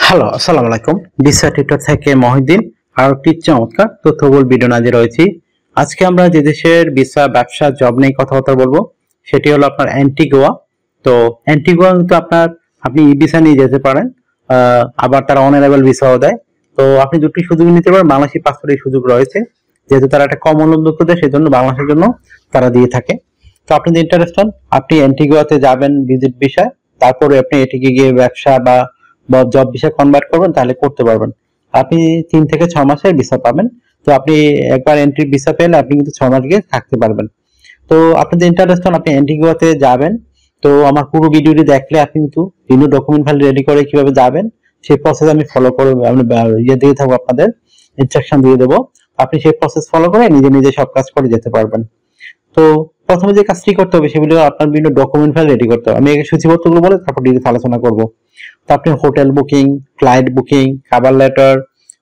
Hello, আসসালামু আলাইকুম। Visa tutor থেকে মহিউদ্দিন আর একটি চমৎকার তথ্যবহুল ভিডিও নিয়ে রয়েছি। আজকে আমরা যে দেশের ভিসা, ব্যবসা, জব নিয়ে কথাবার্তা বলবো সেটি হলো আপনার অ্যান্টিগুয়া। তো অ্যান্টিগুয়া কিন্তু আপনি ই ভিসা নিয়ে যেতে পারেন, আবার তারা অনারেবল ভিসাও দেয়। তো আপনি দুটি সুযোগ নিতে পারেন। বাংলাদেশি পাসপোর্টের সুযোগ রয়েছে, যেহেতু তারা একটা কম উন্নত দেশ, সেজন্য বাংলাদেশের জন্য তারা দিয়ে থাকে। তো আপনি যদি ইন্টারেস্ট হন, আপনি অ্যান্টিগুয়াতে যাবেন ভিজিট ভিসায়, তারপরে আপনি এটিকে গিয়ে ব্যবসা বা জব ভিসা কনভার্ট করবেন, তাহলে করতে পারবেন। আপনি 3 থেকে 6 মাসের ভিসা পাবেন। তো আপনি একবার এন্ট্রি ভিসা পেলে আপনি কিন্তু 6 মাস গিয়ে থাকতে পারবেন। তো আপনি যে ইন্টারেস্ট হন, আপনি অ্যান্টিগুয়াতে যাবেন। তো আমার পুরো ভিডিওটি দেখলে আপনি কিন্তু বিভিন্ন ডকুমেন্ট ফাইল রেডি করে কিভাবে যাবেন সেই প্রসেস আমি ফলো করে আমি দিয়ে থাকবো, আপনাদের ইনস্ট্রাকশন দিয়ে দেবো। আপনি সেই প্রসেস ফলো করে নিজে নিজে সব কাজ করে যেতে পারবেন। তো প্রথমে যে কাজটি করতে হবে সেগুলো আপনার বিভিন্ন ডকুমেন্ট ফাইল রেডি করতে হবে। আমি এই সূচিপত্রগুলো বলে তারপর ডিটেইলস আলোচনা করব। তো আপনি hotel booking, flight booking, cover letter,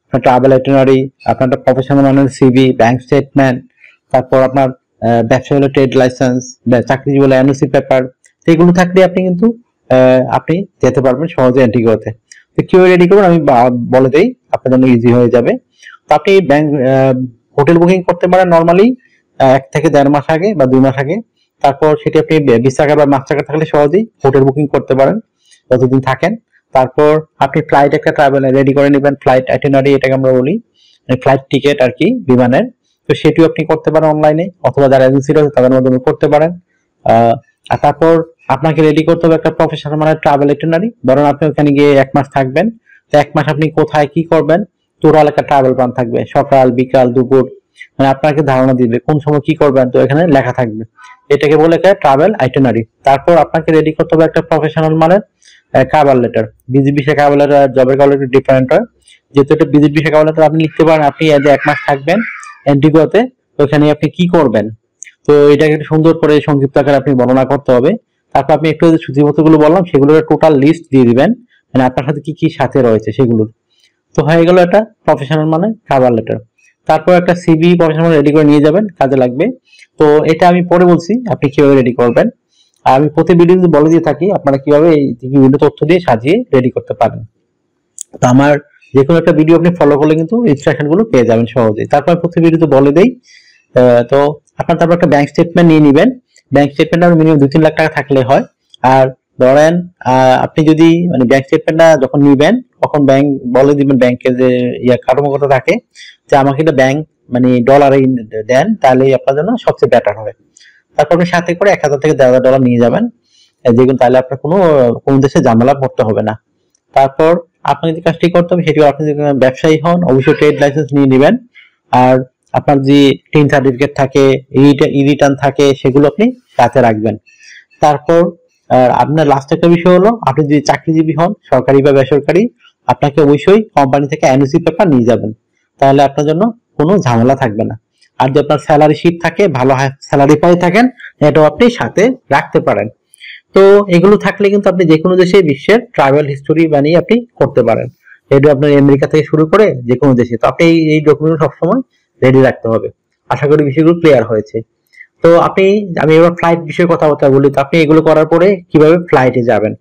আপনার ট্রাভেল আইটিনারি, আপনার প্রফেশনাল মানের সিভি, ব্যাংক স্টেটমেন্ট, তারপর আপনার ব্যবসা হলে ট্রেড লাইসেন্স, চাকরি বলে এনওসি পেপার, এগুলো থাকলে আপনি কিন্তু আপনি যেতে পারবেন সহজে অ্যান্টিগুয়াতে। তো কিভাবে রেডি করবেন আমি বলে দেই, আপনার জন্য ইজি হয়ে যাবে। তো আপনি ব্যাংক হোটেল বুকিং করতে পারেন নর্মালি 1 থেকে 1.5 মাস আগে বা 2 মাস আগে। তারপর সেটি আপনি 20 টাকা বা মাস টাকা থাকলে সহজেই হোটেল বুকিং করতে পারেন যতদিন থাকেন। তারপর আপনি ফ্লাইট একটা ট্রাভেল রেডি করে নেবেন, ফ্লাইট আইটিনারি এটাকে আমরা বলি, ফ্লাইট টিকেট আর কি বিমানের। তো সেটিও আপনি করতে পারেন অনলাইনে, অথবা যারা এজেন্সি রয়েছে তাদের মাধ্যমে করতে পারেন। আর তারপর আপনাকে রেডি করতে হবে একটা প্রফেশনাল মানে ট্রাভেল আইটিনারি। ধরুন আপনি ওখানে গিয়ে 1 মাস থাকবেন, তো 1 মাস আপনি কোথায় কি করবেন টোটাল একটা ট্রাভেল প্ল্যান থাকবে, সকাল বিকাল দুপুর, মানে আপনাকে ধারণা দিবে কোন সময় কি করবেন, তো এখানে লেখা থাকবে। এটাকে বলে ট্রাভেল আইটিনারি। তারপর আপনাকে রেডি করতে হবে একটা প্রফেশনাল মানে cover letter. Visit visa cover letter আর জবের কভার লেটার ডিফারেন্ট হয়। যেহেতু এটা ভিজিট ভিসা কভার লেটার, আপনি লিখতে পারেন আপনি 1 মাস থাকবেন অ্যান্টিগুয়াতে, ওখানে আপনি কি করবেন। তো এটাকে একটু সুন্দর করে সংক্ষিপ্ত আকারে আপনি বর্ণনা করতে হবে। তারপর আপনি একটু যে সূচিপত্রগুলো বললাম সেগুলোর টোটাল লিস্ট দিয়ে দিবেন, মানে আপনার সাথে কি কি সাথে রয়েছে সেগুলোর। তো হয়ে গেল একটা প্রফেশনাল মানে কভার লেটার। তারপর একটা সিভি প্রফেশনাল রেডি করে নিয়ে যাবেন, কাজে লাগবে। তো এটা আমি পরে বলছি আপনি কিভাবে রেডি করবেন। আর আমি প্রতি ভিডিওতে বলে দিয়ে থাকি আপনারা কিভাবে এই বিভিন্ন তথ্য দিয়ে সাজিয়ে রেডি করতে পারেন। তো আমার যে কোনো একটা ভিডিও আপনি ফলো করলে কিন্তু ইনস্ট্রাকশন গুলো পেয়ে যাবেন সহজেই। তারপর প্রতি ভিডিওতে বলে দেই। তো আপনার তারপর একটা ব্যাংক স্টেটমেন্ট নিয়ে নেবেন। ব্যাংক স্টেটমেন্টটা মিনিমাম 2-3 লাখ টাকা থাকলে হয়। আর ধরেন আপনি যদি মানে ব্যাংক স্টেটমেন্টটা যখন নিবেন তখন ব্যাংক বলে দিবেন, ব্যাংকে যে কর্মকর্তা থাকে যে আমাকে এটা ব্যাংক মানে ডলারে দেন, তাহলে আপনার জন্য সবচেয়ে বেটার হবে। তারপর আপনি সাথে করে 1,000 থেকে 1,500 ডলার নিয়ে যাবেন, যেগুলো তাহলে আপনার কোনো দেশে ঝামেলা পড়তে হবে না। তারপর আপনাকে যে কাজটি করতে হবে সেটি, আপনি যদি ব্যবসায়ী হন অবশ্যই ট্রেড লাইসেন্স নিয়ে নেবেন। আর আপনার যে টিন সার্টিফিকেট থাকে, ই রিটার্ন থাকে, সেগুলো আপনি সাথে রাখবেন। তারপর আপনার লাস্ট একটা বিষয় হলো, আপনি যদি চাকরিজীবী হন সরকারি বা বেসরকারি, আপনাকে অবশ্যই কোম্পানি থেকে এনওসি পেপার নিয়ে যাবেন, তাহলে আপনার জন্য কোনো ঝামেলা থাকবে না। আর যদি আপনার স্যালারি শিট থাকে, ভালো স্যালারি পাই থাকেন, এটাও আপনি সাথে রাখতে পারেন। তো এগুলো থাকলে কিন্তু আপনি যে কোনো দেশে বিশ্বের ট্রাভেল হিস্টোরি বানিয়ে আপনি করতে পারেন। এটা আপনার আমেরিকা থেকে শুরু করে যে কোনো দেশে। তো আপনি এই ডকুমেন্ট সবসময় রেডি রাখতে হবে। আশা করি বিষয়গুলো ক্লিয়ার হয়েছে। তো আমি এবার ফ্লাইট বিষয়ে কথাবার্তা বলি। তো আপনি এগুলো করার পরে কিভাবে ফ্লাইটে যাবেন,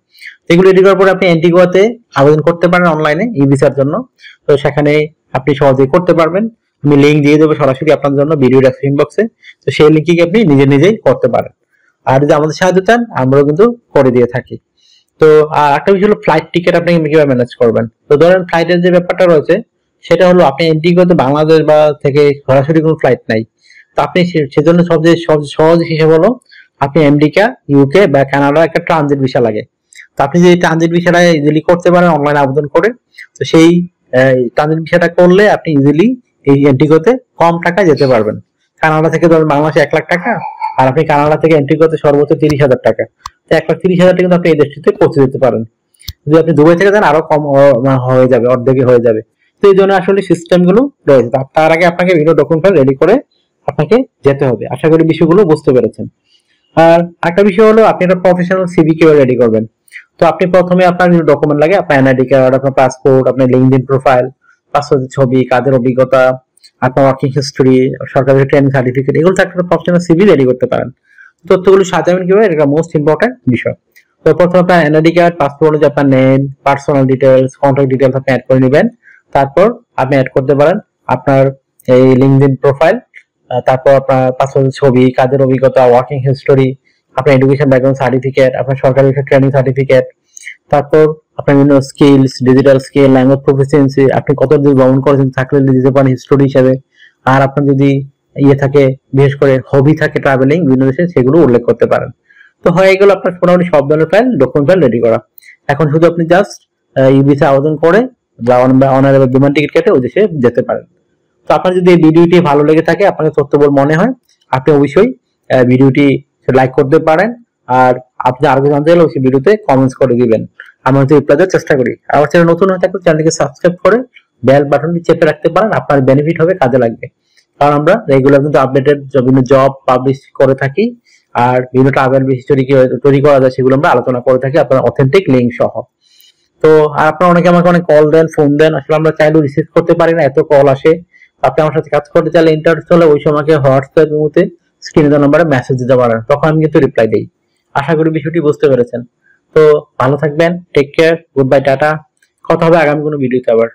এগুলো রেডি করার পরে আপনি অ্যান্টিগুয়াতে আবেদন করতে পারেন অনলাইনে ই ভিসার জন্য। তো সেখানে আপনি সহজেই করতে পারবেন। আমি লিঙ্ক দিয়ে দেবো সরাসরি আপনার জন্য ভিডিও ডেসক্রিপশন বক্সে। তো সেই লিঙ্কে আপনি নিজেই করতে পারেন। আর যদি আমাদের সাহায্য চান আমরাও কিন্তু করে দিয়ে থাকি। তো একটা বিষয় হলো ফ্লাইট টিকিট আপনি কিভাবে ম্যানেজ করবেন। তো ধরেন ফ্লাইটের যে ব্যাপারটা রয়েছে সেটা হলো, আপনি অ্যান্টিগুয়াতে বাংলাদেশ বা থেকে সরাসরি কোনো ফ্লাইট নাই। তো আপনি সেজন্য সবচেয়ে সহজ হিসেবে হলো, আপনি আমেরিকা, ইউকে বা কানাডা একটা ট্রানজিট ভিসা লাগে। তো আপনি যদি ট্রানজিট ভিসাটা ইজিলি করতে পারেন অনলাইনে আবেদন করে, তো সেই ট্রানজিট ভিসাটা করলে আপনি ইজিলি এই অ্যান্টিগুয়াতে কম টাকায় যেতে পারবেন। কানাডা থেকে ধরেন বাংলাদেশে 1 লাখ টাকা, আর আপনি কানাডা থেকে অ্যান্টিগুয়াতে সর্বোচ্চ 30,000 টাকা। তো 1,30,000 টাকা কিন্তু আপনি এই দেশটিতে পৌঁছে যেতে পারেন। যদি আপনি দুবাই থেকে যান আরো কম হয়ে যাবে, অর্ধেকই হয়ে যাবে। তো এই জন্য আসলে সিস্টেম গুলো রয়েছে। তার আগে আপনাকে বিভিন্ন ডকুমেন্ট রেডি করে আপনাকে যেতে হবে। আশা করি বিষয়গুলো বুঝতে পেরেছেন। আর একটা বিষয় হলো, আপনি একটা প্রফেশনাল সিভি কিভাবে রেডি করবেন। তো আপনি প্রথমে আপনার যে ডকুমেন্ট লাগে, আপনার এনআইডি কার্ড, আপনার পাসপোর্ট, আপনার লিঙ্কডইন প্রোফাইল, পাসপোর্টের ছবি, কাজের অভিজ্ঞতা, আপনার ওয়ার্কিং হিস্ট্রি, সরকারি ট্রেনিং সার্টিফিকেট, এগুলো থাকলে প্রফেশনাল সিভি রেডি করতে পারেন। তথ্যগুলো সাজাবেন কিভাবে, এটা মোস্ট ইম্পর্টেন্ট বিষয়। তো প্রথমে আপনার এনআইডি কার্ড, পাসপোর্ট অনুযায়ী আপনার name, personal details, contact details আপনি অ্যাড করে নেবেন। তারপর আপনি অ্যাড করতে পারেন আপনার এই লিঙ্কডইন প্রোফাইল, তারপর আপনার পাসপোর্ট ছবি, কাজের অভিজ্ঞতা, ওয়ার্কিং হিস্টোরি, আপনার এডুকেশন ব্যাকগ্রাউন্ড সার্টিফিকেট, আপনার সরকারি ট্রেনিং সার্টিফিকেট, তারপর আপনার বিভিন্ন skills, digital skill, language proficiency, আপনি কতদিন ভ্রমণ করেছেন থাকলে দিতে পারেন হিস্টোরি হিসেবে। আর আপনার যদি থাকে, বিশেষ করে হবি থাকে ট্রাভেলিং বিভিন্ন দেশে, সেগুলো উল্লেখ করতে পারেন। তো হয়ে গেল আপনার মোটামুটি সব ধরনের ফাইল, ডকুমেন্ট ফাইল রেডি করা। এখন শুধু আপনি জাস্ট ইভিসা আবেদন করে বা অনারেবল বিমান টিকিট কেটে ওই দেশে যেতে পারেন। তো আপনার যদি এই ভিডিওটি ভালো লেগে থাকে, আপনাকে তথ্যবহুল মনে হয়, আপনি অবশ্যই ভিডিওটি লাইক করতে পারেন। আর আপনি আরো জানতে চাইলে অবশ্যই ভিডিওতে কমেন্টস করে দিবেন, আমরা হচ্ছে রিপ্লাই দেওয়ার চেষ্টা করি। আমার চ্যানেল নতুন হয়ে থাকলে চ্যানেলটিকে সাবস্ক্রাইব করে বেল বাটনটি চেপে রাখতে পারেন, আপনার বেনিফিট হবে, কাজে লাগবে। কারণ আমরা রেগুলার কিন্তু আপডেটেড বিভিন্ন জব পাবলিশ করে থাকি, আর বিভিন্ন ট্রাভেল হিস্টোরি তৈরি করা যায় সেগুলো আমরা আলোচনা করে থাকি আপনার অথেন্টিক লিঙ্ক সহ। তো আর আপনারা অনেকে আমাকে অনেক কল দেন, ফোন দেন, আসলে আমরা চাইলেও রিসিভ করতে পারি না, এত কল আসে। আপনি আমার সাথে কাজ করতে চাইলে ইন্টারেস্ট হলে ওই সময়কে হোয়াটসঅ্যাপ মধ্যে স্ক্রিনে দেওয়া নাম্বারে মেসেজ দিতে পারেন, তখন আমি কিন্তু রিপ্লাই দিই। আশা করি বিষয়টি বুঝতে পেরেছেন। তো ভালো থাকবেন, take care, good bye, tata. কথা হবে আগামী কোনো ভিডিওতে আবার।